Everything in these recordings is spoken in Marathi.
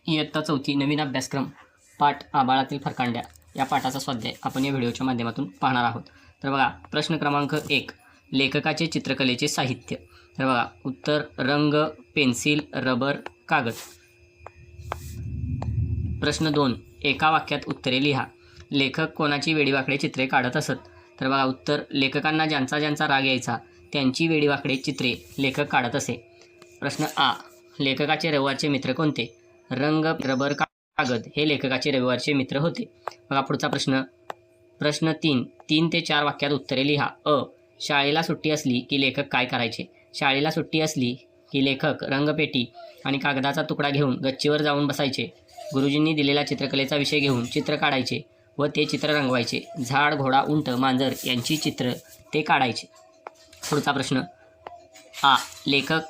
इयत्ता चौथी नवीन अभ्यासक्रम पाठ आबाळातील फरकांड्या या पाठाचा स्वाध्याय आपण या व्हिडिओच्या माध्यमातून पाहणार आहोत. तर बघा, प्रश्न क्रमांक 1, लेखकाचे चित्रकलेचे साहित्य. तर बघा, उत्तर रंग, पेन्सिल, रबर, कागद. प्रश्न 2, एका वाक्यात उत्तरे लिहा. लेखक कोणाची वेडीवाकडे चित्रे काढत असत. तर बघा, उत्तर लेखकांना ज्यांचा ज्यांचा राग यायचा त्यांची वेडीवाकडे चित्रे लेखक काढत असे. प्रश्न आ, लेखकाचे रविवारचे मित्र कोणते. रंग, रबर, कागद हे लेखकाचे रविवारचे मित्र होते. बघा पुढचा प्रश्न. प्रश्न 3, 3 ते 4 वाक्यात उत्तरे लिहा. अ, शाळेला सुट्टी असली की लेखक काय करायचे. शाळेला सुट्टी असली की लेखक रंगपेटी आणि कागदाचा तुकडा घेऊन गच्चीवर जाऊन बसायचे. गुरुजींनी दिलेला चित्रकलेचा विषय घेऊन चित्र काढायचे व ते चित्र रंगवायचे. झाड, घोडा, उंट, मांजर यांची चित्र ते काढायचे. पुढचा प्रश्न. आ, लेखक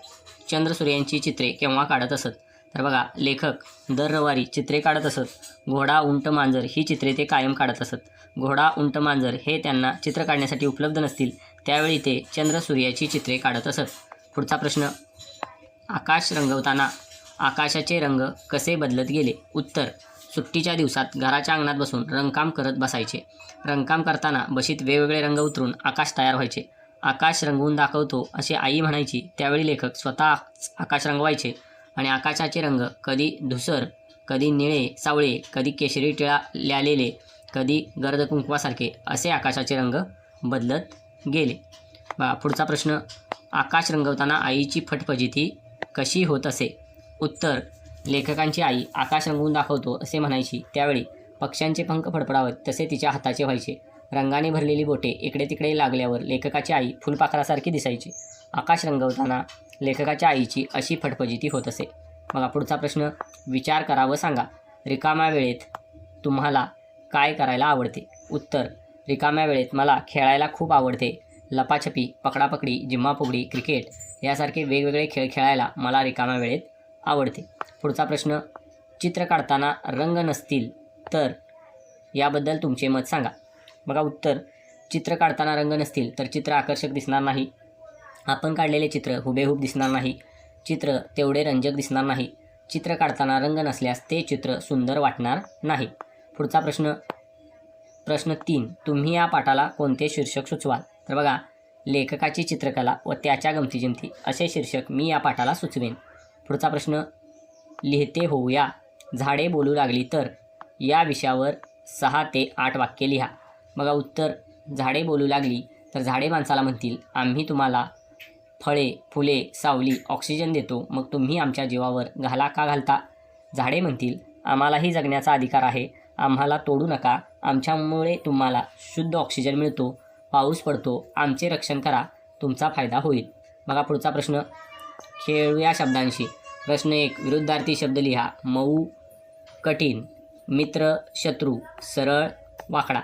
चंद्रसूर्यांची चित्रे केव्हा काढत असत. तर बघा, लेखक दर रविवारी चित्रे काढत असत. घोडा, उंट, मांजर ही चित्रे ते कायम काढत असत. घोडा, उंट, मांजर हे त्यांना चित्र काढण्यासाठी उपलब्ध नसतील त्यावेळी ते चंद्रसूर्याची चित्रे काढत असत. पुढचा प्रश्न. आकाश रंगवताना आकाशाचे रंग कसे बदलत गेले. उत्तर सुट्टीच्या दिवसात घराच्या अंगणात बसून रंगकाम करत बसायचे. रंगकाम करताना बशीत वेगवेगळे रंग उतरून आकाश तयार व्हायचे. आकाश रंगवून दाखवतो असे आई म्हणायची. त्यावेळी लेखक स्वतः आकाश रंगवायचे आणि आकाशाचे रंग कधी धुसर, कधी निळे सावळे, कधी केशरी टिळा ल्यालेले, कधी गर्द कुंकवासारखे असे आकाशाचे रंग बदलत गेले. पुढचा प्रश्न. आकाश रंगवताना आईची फटफजिती कशी होत असे. उत्तर लेखकांची आई आकाश रंगवून दाखवतो असे म्हणायची. त्यावेळी पक्ष्यांचे पंख फडफडावत तसे तिच्या हाताचे व्हायचे. रंगाने भरलेली बोटे इकडे तिकडे लागल्यावर लेखकाची आई फुलपाखरासारखी दिसायची. आकाश रंगवताना लेखकाच्या आईची अशी फटफजिती होत असे. बघा पुढचा प्रश्न. विचार करा व सांगा. रिकाम्या वेळेत तुम्हाला काय करायला आवडते. उत्तर रिकाम्या वेळेत मला खेळायला खूप आवडते. लपाछपी, पकडापकडी, जिम्माफुगडी, क्रिकेट यासारखे वेगवेगळे खेळ खेळायला मला रिकाम्या वेळेत आवडते. पुढचा प्रश्न. चित्र काढताना रंग नसतील तर याबद्दल तुमचे मत सांगा. बघा उत्तर चित्र काढताना रंग नसतील तर चित्र आकर्षक दिसणार नाही. आपण काढलेले चित्र हुबेहूब दिसणार नाही. चित्र तेवढे रंजक दिसणार नाही. चित्र काढताना रंग नसल्यास ते चित्र सुंदर वाटणार नाही. पुढचा प्रश्न. प्रश्न 3, तुम्ही या पाठाला कोणते शीर्षक सुचवाल. तर बघा, लेखकाची चित्रकला व त्याच्या गमतीजमती असे शीर्षक मी या पाठाला सुचवेन. पुढचा प्रश्न. लिहिते होऊया. झाडे बोलू लागली तर या विषयावर 6 ते 8 वाक्ये लिहा. बघा उत्तर झाडे बोलू लागली तर झाडे माणसाला म्हणतील, आम्ही तुम्हाला फळे, फुले, सावली, ऑक्सिजन देतो, मग तुम्ही आमच्या जीवावर घाला का घालता. झाडे म्हणतील, आम्हालाही जगण्याचा अधिकार आहे, आम्हाला तोडू नका, आमच्यामुळे तुम्हाला शुद्ध ऑक्सिजन मिळतो, पाऊस पडतो, आमचे रक्षण करा, तुमचा फायदा होईल. बघा पुढचा प्रश्न. खेळूया शब्दांशी. प्रश्न 1, विरुद्धार्थी शब्द लिहा. मऊ, कठीण, मित्र, शत्रू, सरळ, वाकडा.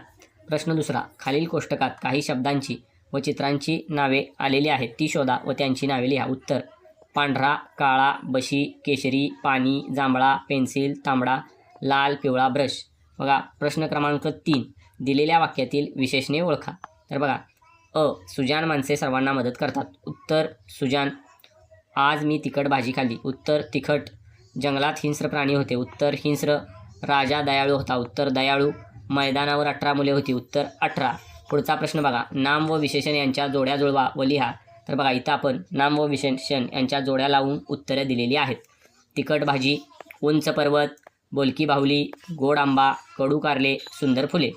प्रश्न 2, खालील कोष्टकात काही शब्दांची व चित्रांची नावे आलेली आहेत ती शोधा व त्यांची नावे लिहा. उत्तर पांढरा, काळा, बशी, केशरी, पाणी, जांभळा, पेन्सिल, तांबडा, लाल, पिवळा, ब्रश. बघा प्रश्न क्रमांक 3, दिलेल्या वाक्यातील विशेषणे ओळखा. तर बघा, अ, सुजाण माणसे सर्वांना मदत करतात. उत्तर सुजाण. आज मी तिखट भाजी खाल्ली. उत्तर तिखट. जंगलात हिंस्र प्राणी होते. उत्तर हिंस्र. राजा दयाळू होता. उत्तर दयाळू. मैदानावर 18 मुले होती. उत्तर 18. पुढचा प्रश्न बघा, नाम व विशेषण यांच्या जोड्या जुळवा व लिहा. तर बघा, इथं आपण नाम व विशेषण यांच्या जोड्या लावून उत्तरे दिलेली आहेत. तिखट भाजी, उंच पर्वत, बोलकी बाहुली, गोड आंबा, कडू कारले, सुंदर फुले.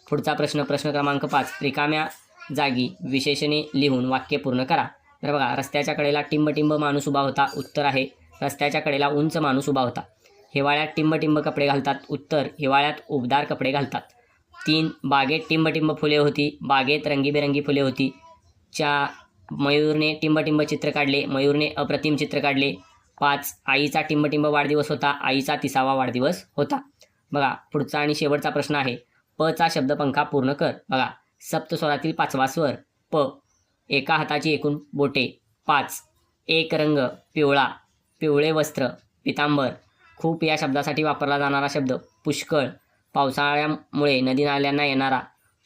पुढचा प्रश्न, प्रश्न क्रमांक 5, रिकाम्या जागी विशेषणे लिहून वाक्य पूर्ण करा. तर बघा, रस्त्याच्या कडेला टिंबटिंब माणूस उभा होता. उत्तर आहे रस्त्याच्या कडेला उंच माणूस उभा होता. हिवाळ्यात टिंबटिंब कपडे घालतात. उत्तर हिवाळ्यात उबदार कपडे घालतात. 3, बागेत टिंबटिंब फुले होती. बागेत रंगीबेरंगी फुले होती. 4, मयूरने टिंबटिंब चित्र काढले. मयूरने अप्रतिम चित्र काढले. 5, आईचा टिंबटिंब वाढदिवस होता. आईचा 30वा वाढदिवस होता. बघा पुढचा आणि शेवटचा प्रश्न आहे. प चा शब्दपंखा पूर्ण कर. बघा, सप्तस्वरातील 5वा स्वर प. एका हाताची एकूण बोटे 5. एक रंग पिवळा. पिवळे वस्त्र पितांबर. खूप या शब्दासाठी वापरला जाणारा शब्द पुष्कळ. पावसाळ्यामुळे नदी नाल्यांना येणारा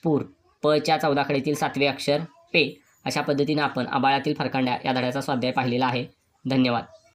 पूर. प च्या 14 कडेतील 7वे अक्षर पे. अशा पद्धतीने आपण आबाळातील फरकांड्या या धड्याचा स्वाध्याय पाहिलेला आहे. धन्यवाद.